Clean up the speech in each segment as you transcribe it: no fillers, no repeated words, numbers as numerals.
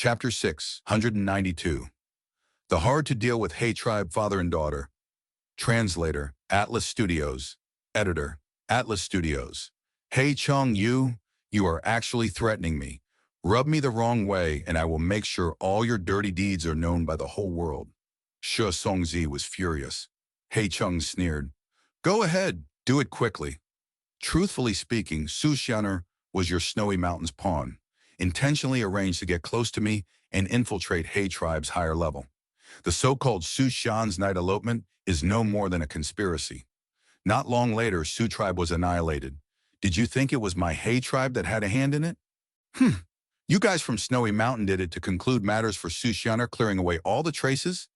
Chapter 6, 192. The hard-to-deal-with Hey Tribe Father and Daughter. Translator, Atlas Studios. Editor, Atlas Studios. Hey Chung you are actually threatening me. Rub me the wrong way and I will make sure all your dirty deeds are known by the whole world. She Songzi was furious. Hey Chung sneered. Go ahead, do it quickly. Truthfully speaking, Su Xianer was your Snowy Mountains pawn, intentionally arranged to get close to me and infiltrate Hey Tribe's higher level. The so-called Su Xian's night elopement is no more than a conspiracy. Not long later, Su Tribe was annihilated. Did you think it was my Hey Tribe that had a hand in it? You guys from Snowy Mountain did it to conclude matters for Su Xianer, clearing away all the traces?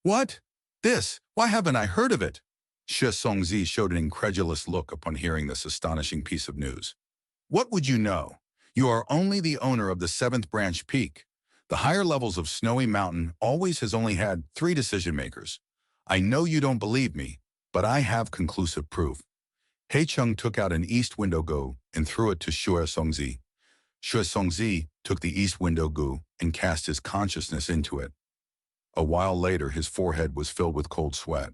What? This? Why haven't I heard of it? Shi Songzi showed an incredulous look upon hearing this astonishing piece of news. What would you know? You are only the owner of the 7th branch peak. The higher levels of Snowy Mountain always has only had 3 decision-makers. I know you don't believe me, but I have conclusive proof. He Chung took out an east window go and threw it to Shui Songzi. Shui Songzi took the east window go and cast his consciousness into it. A while later, his forehead was filled with cold sweat.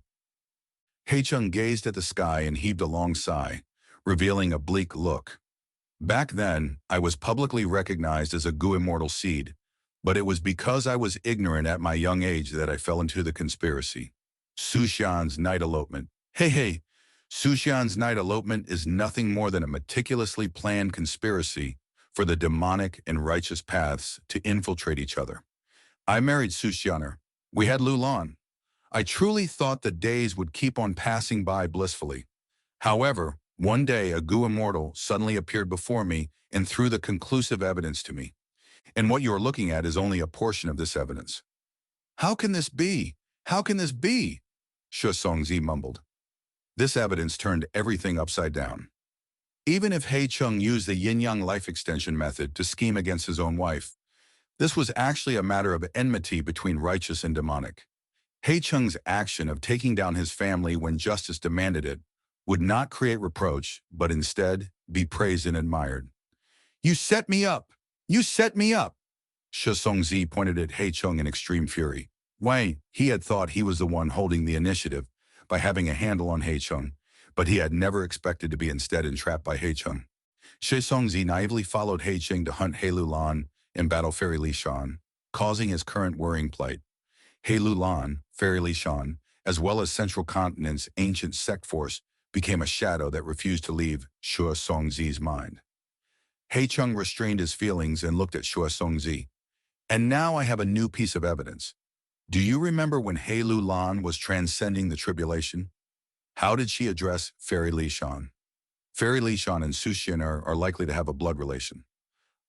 He Chung gazed at the sky and heaved a long sigh, revealing a bleak look. Back then, I was publicly recognized as a Gu immortal seed, but it was because I was ignorant at my young age that I fell into the conspiracy. Su Xian's night elopement. Hey, Su Xian's night elopement is nothing more than a meticulously planned conspiracy for the demonic and righteous paths to infiltrate each other. I married Su Xianer. We had Lulan. I truly thought the days would keep on passing by blissfully. However, one day a Gu immortal suddenly appeared before me and threw the conclusive evidence to me. And what you are looking at is only a portion of this evidence. How can this be? How can this be? Shi Songzi mumbled. This evidence turned everything upside down. Even if He Chung used the yin-yang life extension method to scheme against his own wife, this was actually a matter of enmity between righteous and demonic. He Chung's action of taking down his family when justice demanded it would not create reproach, but instead be praised and admired. You set me up! You set me up! Shi Songzi pointed at He Chung in extreme fury. Why, he had thought he was the one holding the initiative by having a handle on He Chung, but he had never expected to be instead entrapped by He Chung. Shi Songzi naively followed He Chung to hunt He Lulan and battle Fairy Li Shan, causing his current worrying plight. He Lulan, Fairy Li Shan, as well as Central Continent's ancient sect force, became a shadow that refused to leave Shui Songzi's mind. He Chung restrained his feelings and looked at Shui Songzi. And now I have a new piece of evidence. Do you remember when He Lulan was transcending the tribulation? How did she address Fairy Li Shan? Fairy Li Shan and Su Xianer are likely to have a blood relation.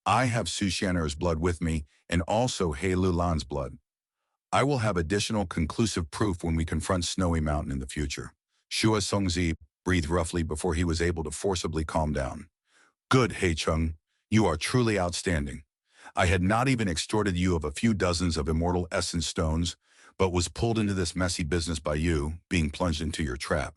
I have Su Xianer's blood with me and also He Lulan's blood. I will have additional conclusive proof when we confront Snowy Mountain in the future. Shui Songzi breathed roughly before he was able to forcibly calm down. Good, He Chung. You are truly outstanding. I had not even extorted you of a few dozens of immortal essence stones, but was pulled into this messy business by you, being plunged into your trap.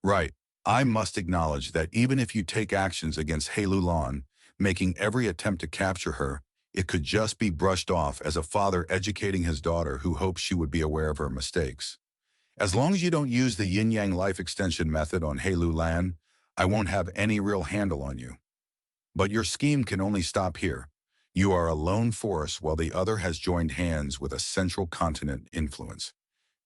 Right, I must acknowledge that even if you take actions against He Lulan, making every attempt to capture her, it could just be brushed off as a father educating his daughter who hopes she would be aware of her mistakes. As long as you don't use the yin-yang life extension method on He Lulan, I won't have any real handle on you. But your scheme can only stop here. You are a lone force while the other has joined hands with a central continent influence.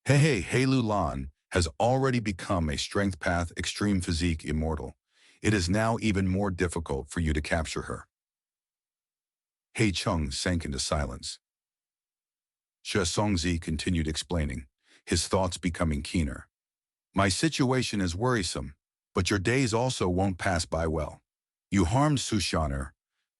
He Lulan has already become a strength path extreme physique immortal. It is now even more difficult for you to capture her. He Chung sank into silence. Shi Songzi continued explaining, his thoughts becoming keener. My situation is worrisome, but your days also won't pass by well. You harmed Su Xianer.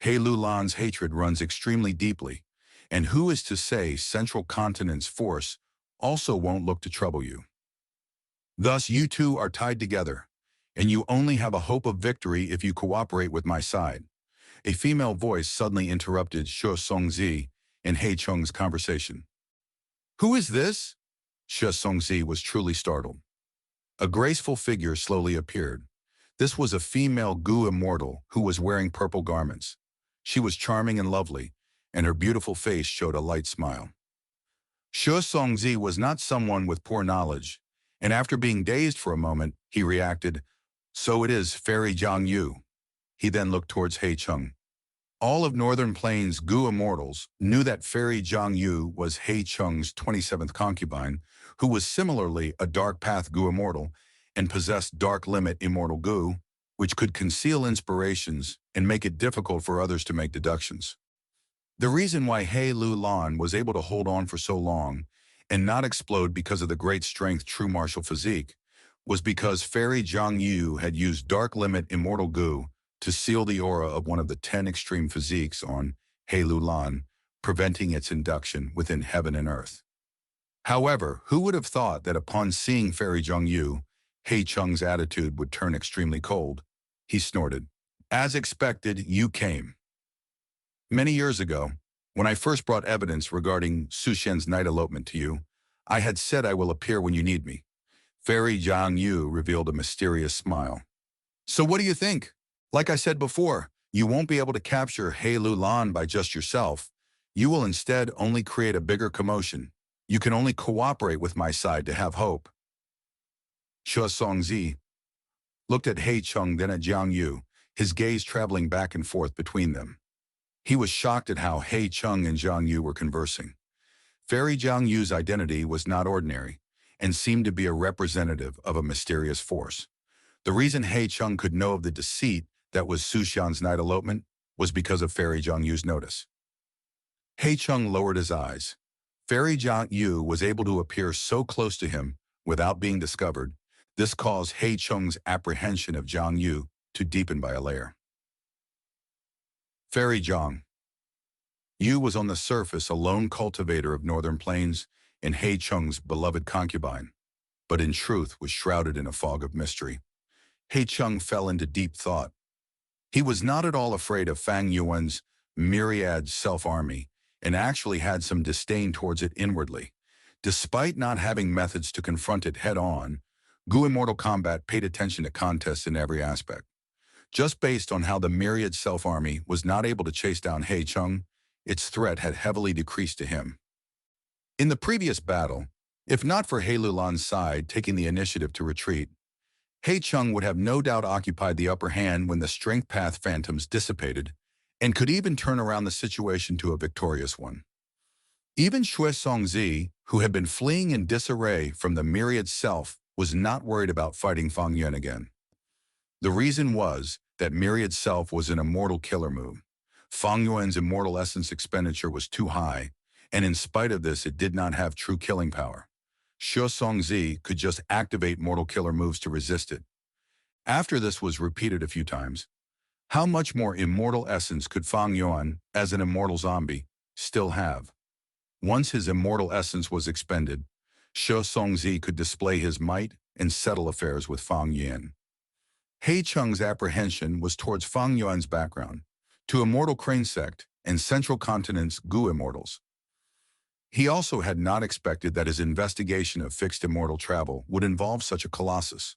He Lulan's hatred runs extremely deeply, and who is to say Central Continent's force also won't look to trouble you. Thus you two are tied together, and you only have a hope of victory if you cooperate with my side. A female voice suddenly interrupted Shui Songzi and He Chung's conversation. Who is this? Shui Songzi was truly startled. A graceful figure slowly appeared. This was a female Gu immortal who was wearing purple garments. She was charming and lovely, and her beautiful face showed a light smile. Shu Songzi was not someone with poor knowledge, and after being dazed for a moment, he reacted, "So it is, Fairy Jiang Yu." He then looked towards He Chung. All of Northern Plains Gu immortals knew that Fairy Jiang Yu was He Chung's 27th concubine, who was similarly a Dark Path Gu immortal and possessed Dark Limit immortal Gu, which could conceal inspirations and make it difficult for others to make deductions. The reason why He Lu Lan was able to hold on for so long and not explode because of the great strength true martial physique was because Fairy Jiang Yu had used Dark Limit immortal Gu to seal the aura of one of the 10 extreme physiques on He Lu Lan, preventing its induction within heaven and earth. However, who would have thought that upon seeing Fairy Jiang Yu, He Chung's attitude would turn extremely cold? He snorted. "As expected, you came." Many years ago, when I first brought evidence regarding Su Shen's night elopement to you, I had said I will appear when you need me. Fairy Jiang Yu revealed a mysterious smile. "So what do you think? Like I said before, you won't be able to capture He Lu Lan by just yourself. You will instead only create a bigger commotion. You can only cooperate with my side to have hope." Shu Songzi looked at He Chung, then at Jiang Yu, his gaze traveling back and forth between them. He was shocked at how He Chung and Jiang Yu were conversing. Fairy Jiang Yu's identity was not ordinary and seemed to be a representative of a mysterious force. The reason He Chung could know of the deceit that was Su Shen's night elopement was because of Fairy Jiang Yu's notice. He Chung lowered his eyes. Fairy Jiang Yu was able to appear so close to him without being discovered. This caused He Chung's apprehension of Jiang Yu to deepen by a layer. Fairy Jiang Yu was on the surface a lone cultivator of Northern Plains and He Chung's beloved concubine, but in truth was shrouded in a fog of mystery. He Chung fell into deep thought. He was not at all afraid of Fang Yuan's myriad self-army and actually had some disdain towards it inwardly. Despite not having methods to confront it head-on, Gu Immortal Combat paid attention to contests in every aspect. Just based on how the myriad self-army was not able to chase down He Chung, its threat had heavily decreased to him. In the previous battle, if not for He Lu Lan's side taking the initiative to retreat, He Chung would have no doubt occupied the upper hand when the strength path phantoms dissipated and could even turn around the situation to a victorious one. Even Shu Songzi, who had been fleeing in disarray from the myriad self, was not worried about fighting Fang Yuan again. The reason was that myriad self was an immortal killer move. Fang Yuan's immortal essence expenditure was too high, and in spite of this it did not have true killing power. Shu Songzi could just activate mortal killer moves to resist it. After this was repeated a few times, how much more immortal essence could Fang Yuan, as an immortal zombie, still have? Once his immortal essence was expended, Shu Songzi could display his might and settle affairs with Fang Yuan. He Chung's apprehension was towards Fang Yuan's background, to Immortal Crane Sect and Central Continent's Gu Immortals. He also had not expected that his investigation of fixed immortal travel would involve such a colossus.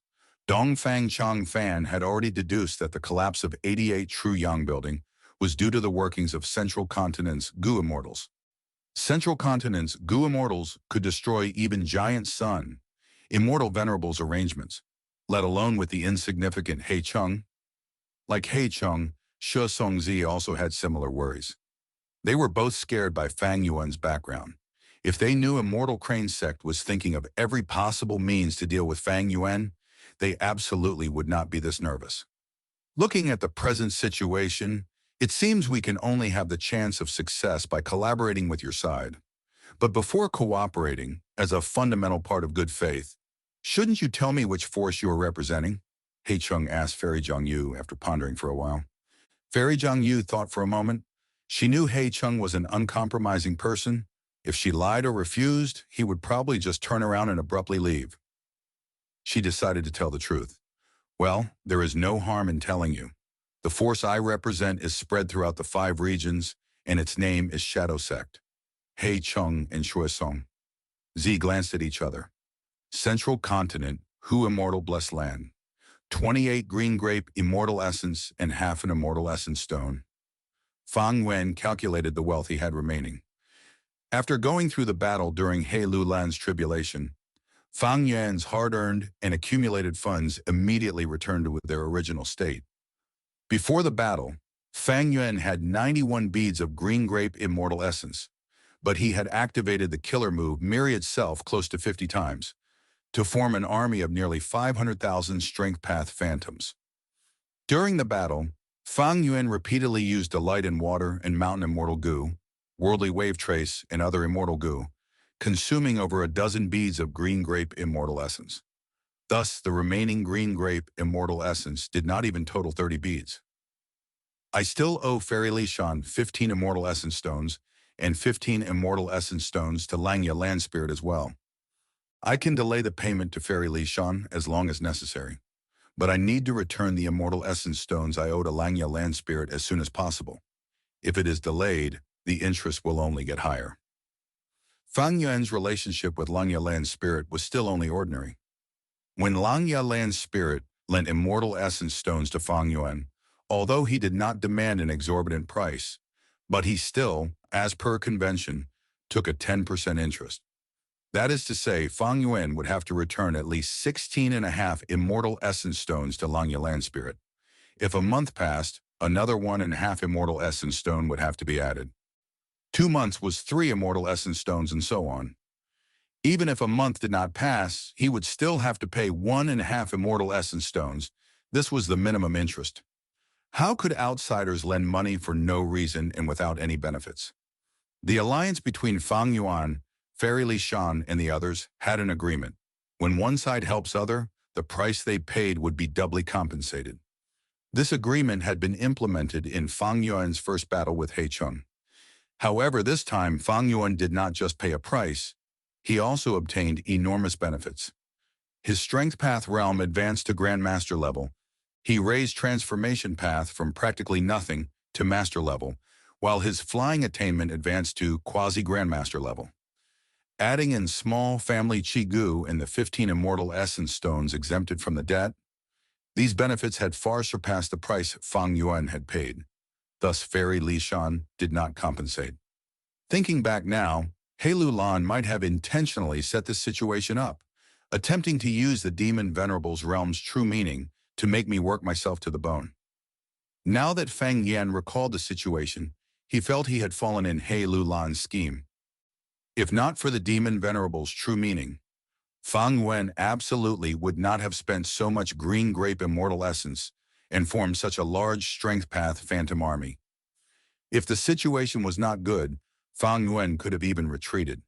Dongfang Chang Fan had already deduced that the collapse of 88 True Yang Building was due to the workings of Central Continent's Gu Immortals. Central Continent's Gu Immortals could destroy even Giant Sun, Immortal Venerables arrangements, let alone with the insignificant He Chung. Like He Chung, Shu Songzi also had similar worries. They were both scared by Fang Yuan's background. If they knew Immortal Crane Sect was thinking of every possible means to deal with Fang Yuan, they absolutely would not be this nervous. Looking at the present situation, it seems we can only have the chance of success by collaborating with your side. But before cooperating, as a fundamental part of good faith, shouldn't you tell me which force you are representing? He Chung asked Fairy Jiang Yu after pondering for a while. Fairy Jiang Yu thought for a moment. She knew He Chung was an uncompromising person. If she lied or refused, he would probably just turn around and abruptly leave. She decided to tell the truth. Well, there is no harm in telling you. The force I represent is spread throughout the 5 regions, and its name is Shadow Sect. He Chung and Shui Song Zi glanced at each other. Central Continent, Hu Immortal Blessed Land. 28 green grape immortal essence and half an immortal essence stone. Fang Yuan calculated the wealth he had remaining. After going through the battle during He Lulan's tribulation, Fang Yuan's hard-earned and accumulated funds immediately returned to their original state. Before the battle, Fang Yuan had 91 beads of green grape immortal essence, but he had activated the killer move Myriad Self close to 50 times to form an army of nearly 500,000 Strength Path Phantoms. During the battle, Fang Yuan repeatedly used Delight in Water and Mountain Immortal Goo, Worldly Wave Trace, and other Immortal Goo, consuming over a dozen beads of green grape immortal essence. Thus, the remaining green grape immortal essence did not even total 30 beads. I still owe Fairy Lishan 15 immortal essence stones and 15 immortal essence stones to Langya Land Spirit as well. I can delay the payment to Fairy Lishan as long as necessary, but I need to return the immortal essence stones I owe to Langya Land Spirit as soon as possible. If it is delayed, the interest will only get higher. Fang Yuan's relationship with Langya Land Spirit was still only ordinary. When Langya Land Spirit lent immortal essence stones to Fang Yuan, although he did not demand an exorbitant price, but he still, as per convention, took a 10% interest. That is to say, Fang Yuan would have to return at least 16.5 immortal essence stones to Langya Land Spirit. If a month passed, another 1.5 immortal essence stone would have to be added. 2 months was 3 immortal essence stones, and so on. Even if a month did not pass, he would still have to pay 1.5 immortal essence stones. This was the minimum interest. How could outsiders lend money for no reason and without any benefits? The alliance between Fang Yuan, Fairy Lishan, and the others had an agreement. When one side helps other, the price they paid would be doubly compensated. This agreement had been implemented in Fang Yuan's first battle with He Chung. However, this time Fang Yuan did not just pay a price, he also obtained enormous benefits. His Strength Path realm advanced to Grandmaster level. He raised Transformation Path from practically nothing to Master level, while his Flying attainment advanced to Quasi-Grandmaster level. Adding in small family Qi Gu and the 15 immortal essence stones exempted from the debt, these benefits had far surpassed the price Fang Yuan had paid. Thus, Fairy Lishan did not compensate. Thinking back now, He Lulan might have intentionally set this situation up, attempting to use the Demon Venerable's realm's true meaning to make me work myself to the bone. Now that Fang Yan recalled the situation, he felt he had fallen in He Lulan's scheme. If not for the Demon Venerable's true meaning, Fang Yuan absolutely would not have spent so much green grape immortal essence and formed such a large Strength Path Phantom army. If the situation was not good, Fang Yuan could have even retreated.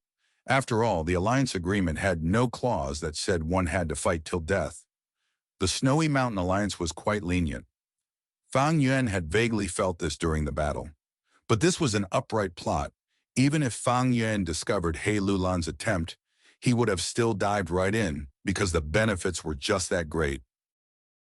After all, the alliance agreement had no clause that said one had to fight till death. The Snowy Mountain Alliance was quite lenient. Fang Yuan had vaguely felt this during the battle. But this was an upright plot. Even if Fang Yuan discovered He Lulan's attempt, he would have still dived right in because the benefits were just that great.